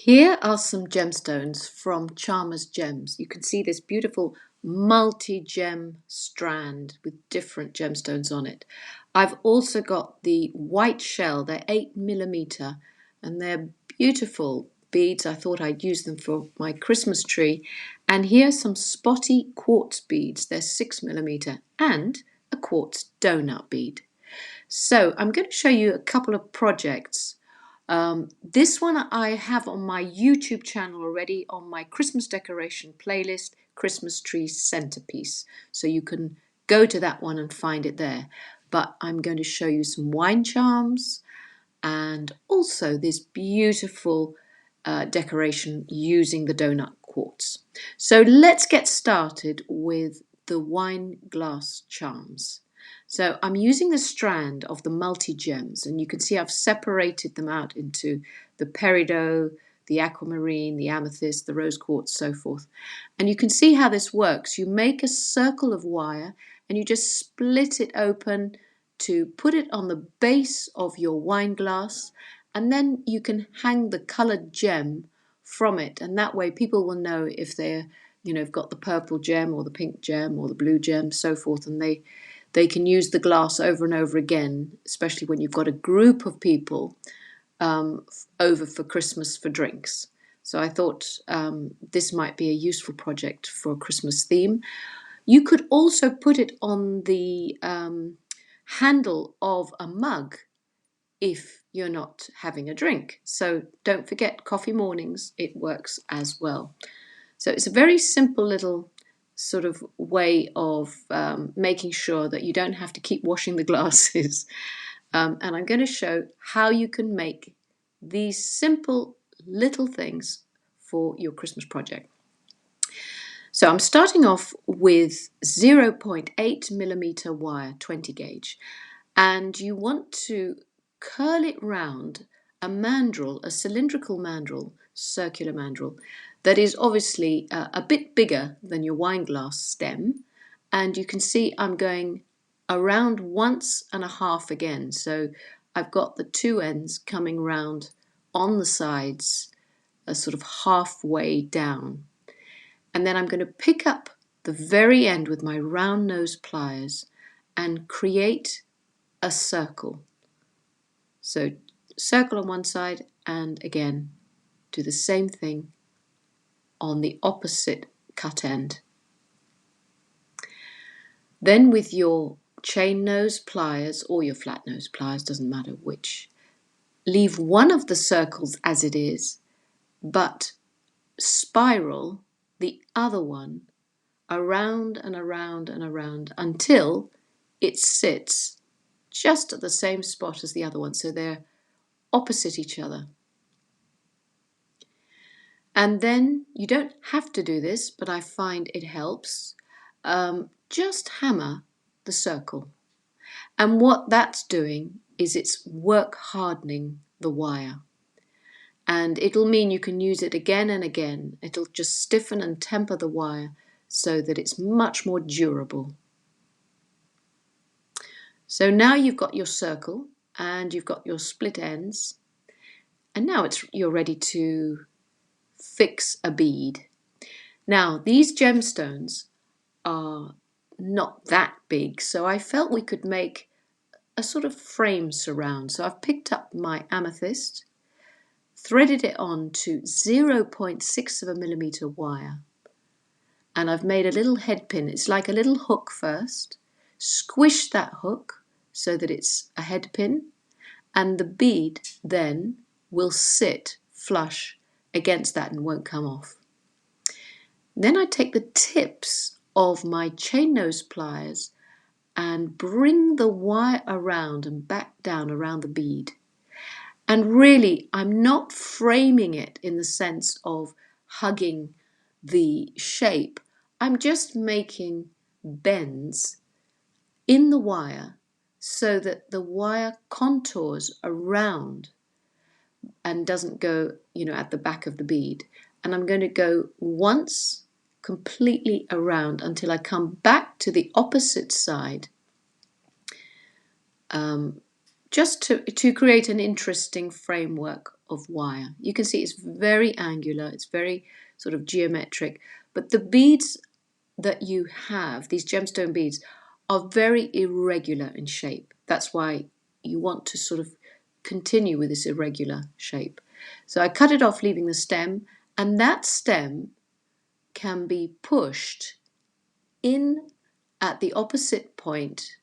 Here are some gemstones from Charmer's Gems. You can see this beautiful multi-gem strand with different gemstones on it. I've also got the white shell. They're 8mm and they're beautiful beads. I thought I'd use them for my Christmas tree. And here's some spotty quartz beads. They're 6mm and a quartz donut bead. So I'm going to show you a couple of projects. This one I have on my YouTube channel already on my Christmas decoration playlist, Christmas Tree Centerpiece. So you can go to that one and find it there. But I'm going to show you some wine charms and also this beautiful decoration using the donut quartz. So let's get started with the wine glass charms. So I'm using the strand of the multi-gems, and you can see I've separated them out into the peridot, the aquamarine, the amethyst, the rose quartz, so forth. And you can see how this works. You make a circle of wire and you just split it open to put it on the base of your wine glass, and then you can hang the colored gem from it, and that way people will know if they're, have got the purple gem or the pink gem or the blue gem, so forth, and they can use the glass over and over again, especially when you've got a group of people over for Christmas for drinks. So I thought this might be a useful project for a Christmas theme. You could also put it on the handle of a mug if you're not having a drink. So don't forget coffee mornings, it works as well. So it's a very simple little sort of way of making sure that you don't have to keep washing the glasses. And I'm going to show how you can make these simple little things for your Christmas project. So I'm starting off with 0.8mm wire, 20 gauge, and you want to curl it round a mandrel, a cylindrical mandrel, circular mandrel, that is obviously a bit bigger than your wine glass stem. And you can see I'm going around once and a half again. So I've got the two ends coming round on the sides, a sort of halfway down. And then I'm going to pick up the very end with my round nose pliers and create a circle. So circle on one side and again do the same thing on the opposite cut end. Then with your chain nose pliers or your flat nose pliers, doesn't matter which, leave one of the circles as it is, but spiral the other one around and around and around until it sits just at the same spot as the other one, so they're opposite each other. And then you don't have to do this, but I find it helps. Just hammer the circle. And what that's doing is it's work hardening the wire. And it'll mean you can use it again and again. It'll just stiffen and temper the wire so that it's much more durable. So now you've got your circle and you've got your split ends. And now you're ready to fix a bead. Now these gemstones are not that big, so I felt we could make a sort of frame surround. So I've picked up my amethyst, threaded it on to 0.6mm wire, and I've made a little head pin. It's like a little hook first. Squish that hook so that it's a head pin, and the bead then will sit flush against that and won't come off. Then I take the tips of my chain nose pliers and bring the wire around and back down around the bead. And really, I'm not framing it in the sense of hugging the shape. I'm just making bends in the wire so that the wire contours around and doesn't go, at the back of the bead. And I'm going to go once completely around until I come back to the opposite side, just to create an interesting framework of wire. You can see it's very angular, it's very sort of geometric, but the beads that you have, these gemstone beads, are very irregular in shape. That's why you want to sort of continue with this irregular shape. So I cut it off, leaving the stem, and that stem can be pushed in at the opposite point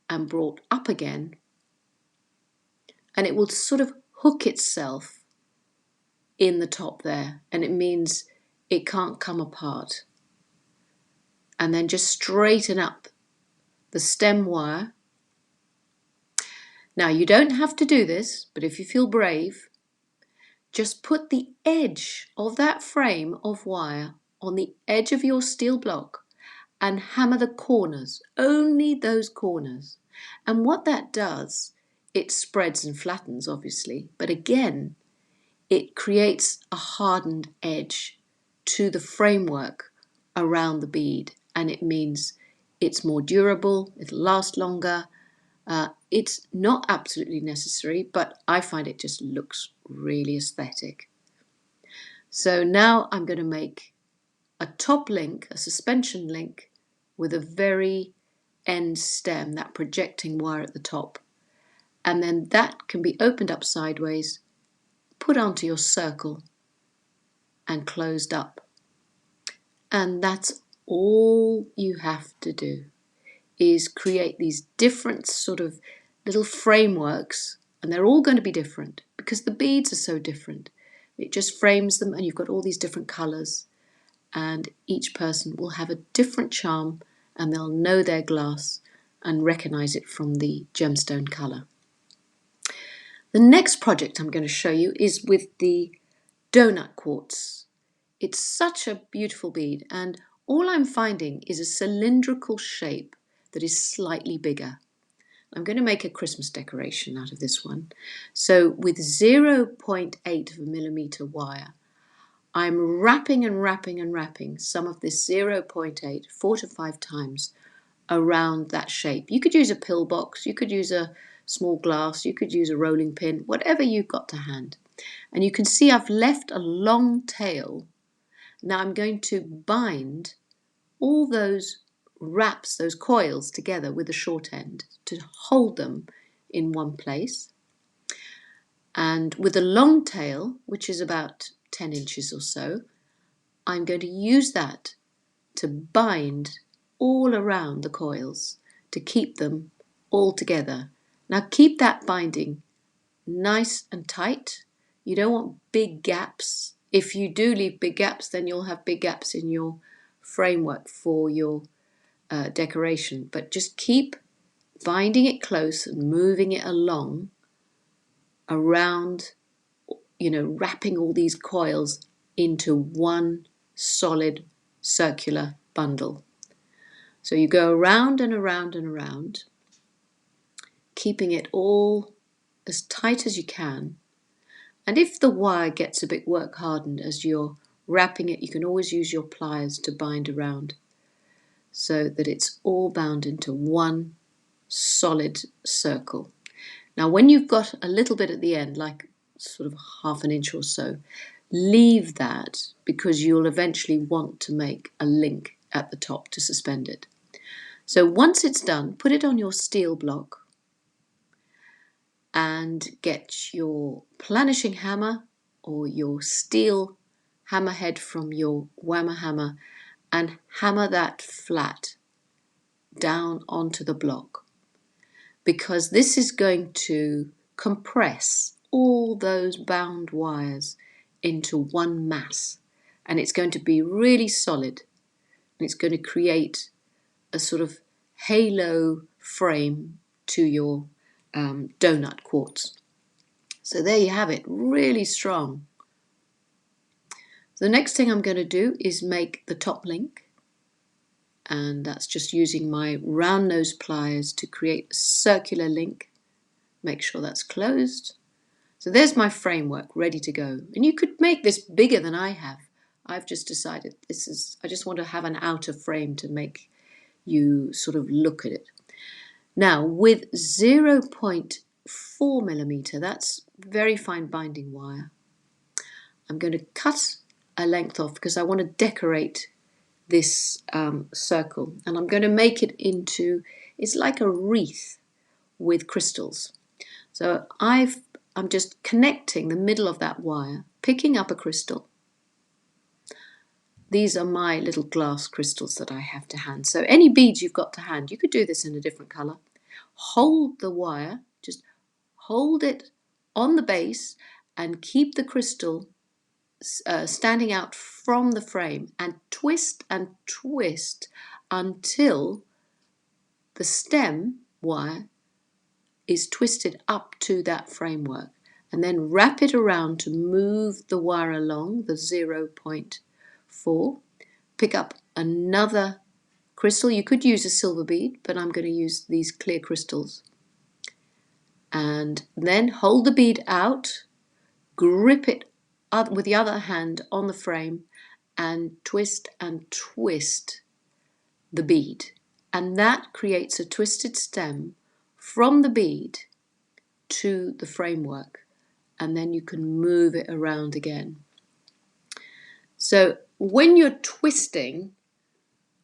and brought up again, and it will sort of hook itself in the top there, and it means it can't come apart. And then just straighten up the stem wire. Now you don't have to do this, but if you feel brave, just put the edge of that frame of wire on the edge of your steel block and hammer the corners, only those corners. And what that does, it spreads and flattens obviously, but again, it creates a hardened edge to the framework around the bead, and it means it's more durable, it'll last longer. It's not absolutely necessary, but I find it just looks really aesthetic. So now I'm going to make a top link, a suspension link, with a very end stem, that projecting wire at the top. And then that can be opened up sideways, put onto your circle, and closed up. And that's all you have to do, is create these different sort of little frameworks, and they're all going to be different because the beads are so different. It just frames them, and you've got all these different colours, and each person will have a different charm, and they'll know their glass and recognise it from the gemstone colour. The next project I'm going to show you is with the donut quartz. It's such a beautiful bead, and all I'm finding is a cylindrical shape that is slightly bigger. I'm going to make a Christmas decoration out of this one. So with 0.8 of a millimetre wire, I'm wrapping and wrapping and wrapping some of this 0.8 4 to 5 times around that shape. You could use a pillbox, you could use a small glass, you could use a rolling pin, whatever you've got to hand. And you can see I've left a long tail. Now I'm going to bind all those wraps, those coils, together with the short end to hold them in one place. And with a long tail, which is about 10 inches or so, I'm going to use that to bind all around the coils to keep them all together. Now keep that binding nice and tight. You don't want big gaps. If you do leave big gaps, then you'll have big gaps in your framework for your decoration. But just keep binding it close and moving it along around, wrapping all these coils into one solid circular bundle. So you go around and around and around, keeping it all as tight as you can. And if the wire gets a bit work hardened as you're wrapping it, you can always use your pliers to bind around so that it's all bound into one solid circle. Now when you've got a little bit at the end, like sort of half an inch or so, leave that, because you'll eventually want to make a link at the top to suspend it. So once it's done, put it on your steel block and get your planishing hammer or your steel hammerhead from your whammer hammer and hammer that flat down onto the block, because this is going to compress all those bound wires into one mass, and it's going to be really solid, and it's going to create a sort of halo frame to your donut quartz. So there you have it, really strong. The next thing I'm going to do is make the top link, and that's just using my round nose pliers to create a circular link. Make sure that's closed. So there's my framework ready to go. And you could make this bigger than I have. I've just decided I just want to have an outer frame to make you sort of look at it. Now with 0.4 millimetre, that's very fine binding wire. I'm going to cut a length off because I want to decorate this circle, and I'm going to make it into, it's like a wreath with crystals. So I'm just connecting the middle of that wire, picking up a crystal. These are my little glass crystals that I have to hand. So any beads you've got to hand, you could do this in a different color. Hold the wire, just hold it on the base and keep the crystal standing out from the frame, and twist until the stem wire is twisted up to that framework, and then wrap it around to move the wire along the 0.4. Pick up another crystal. You could use a silver bead, but I'm going to use these clear crystals. And then hold the bead out, grip it with the other hand on the frame, and twist the bead. And that creates a twisted stem from the bead to the framework, and then you can move it around again. So when you're twisting,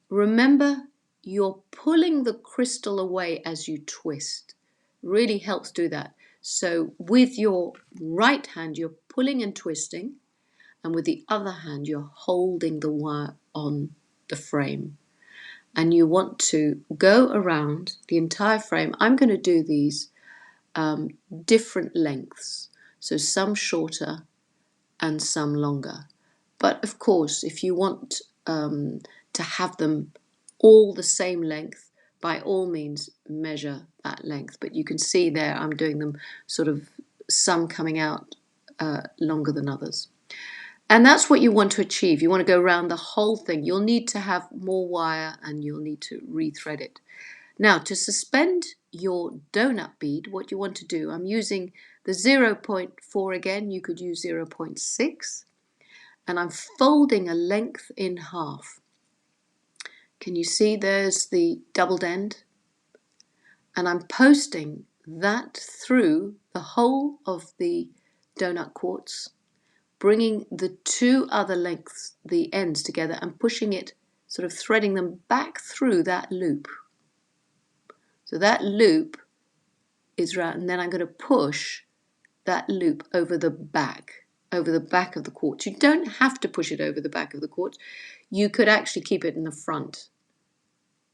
remember you're pulling the crystal away as you twist. Really helps do that. So with your right hand you're pulling and twisting, and with the other hand you're holding the wire on the frame. And you want to go around the entire frame. I'm going to do these different lengths, so some shorter and some longer. But of course, if you want to have them all the same length, by all means measure that length. But you can see there I'm doing them sort of some coming out longer than others. And that's what you want to achieve. You want to go around the whole thing. You'll need to have more wire and you'll need to rethread it. Now, to suspend your donut bead, what you want to do, I'm using the 0.4 again. You could use 0.6. And I'm folding a length in half. Can you see there's the doubled end? And I'm posting that through the whole of the donut quartz, bringing the two other lengths, the ends together, and pushing it, sort of threading them back through that loop. So that loop is round, and then I'm going to push that loop over the back of the quartz. You don't have to push it over the back of the quartz. You could actually keep it in the front.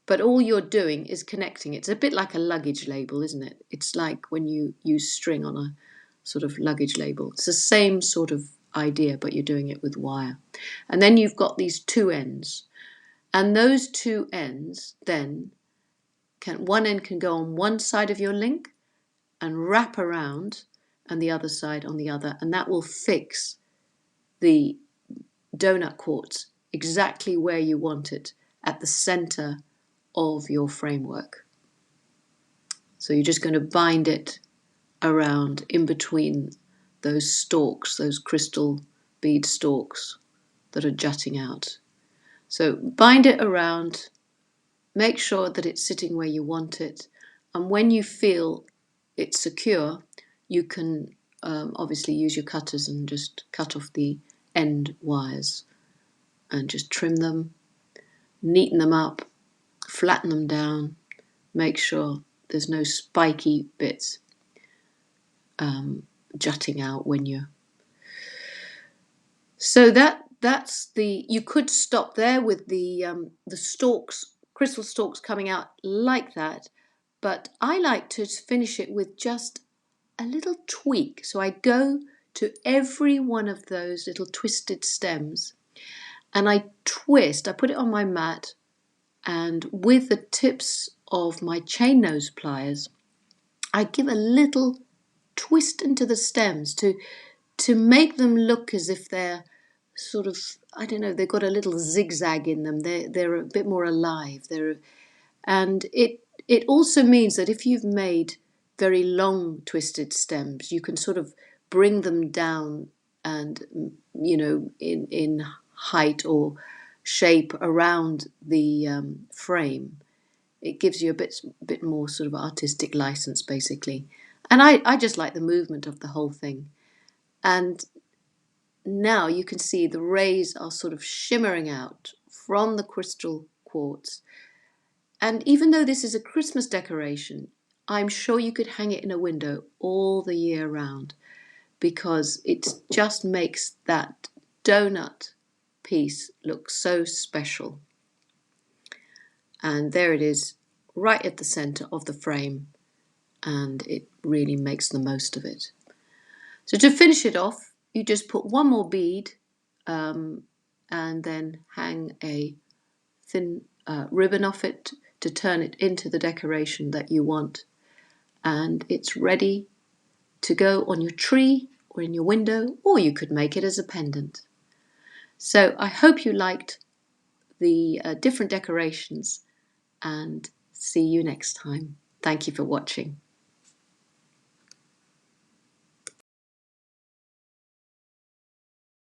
But all you're doing is connecting. It's a bit like a luggage label, isn't it? It's like when you use string on a sort of luggage label. It's the same sort of idea, but you're doing it with wire. And then you've got these two ends. And those two ends then one end can go on one side of your link and wrap around, and the other side on the other, and that will fix the donut quartz exactly where you want it, at the center of your framework. So you're just going to bind it around in between those stalks, those crystal bead stalks that are jutting out. So bind it around, make sure that it's sitting where you want it, and when you feel it's secure, you can obviously use your cutters and just cut off the end wires and just trim them, neaten them up, flatten them down, make sure there's no spiky bits jutting out when you're... So that's the... You could stop there with the stalks, crystal stalks coming out like that, but I like to finish it with just a little tweak. So I go to every one of those little twisted stems and I twist, I put it on my mat, and with the tips of my chain nose pliers, I give a little twist into the stems to make them look as if they're sort of, I don't know, they've got a little zigzag in them. They're a bit more alive. And it also means that if you've made very long twisted stems, you can sort of bring them down and, you know, in height or shape around the frame. It gives you a bit more sort of artistic license, basically. And I just like the movement of the whole thing. And now you can see the rays are sort of shimmering out from the crystal quartz. And even though this is a Christmas decoration, I'm sure you could hang it in a window all the year round, because it just makes that donut piece look so special. And there it is, right at the center of the frame, and it really makes the most of it. So to finish it off, you just put one more bead and then hang a thin ribbon off it to turn it into the decoration that you want. And it's ready to go on your tree or in your window, or you could make it as a pendant. So I hope you liked the different decorations, and see you next time. Thank you for watching.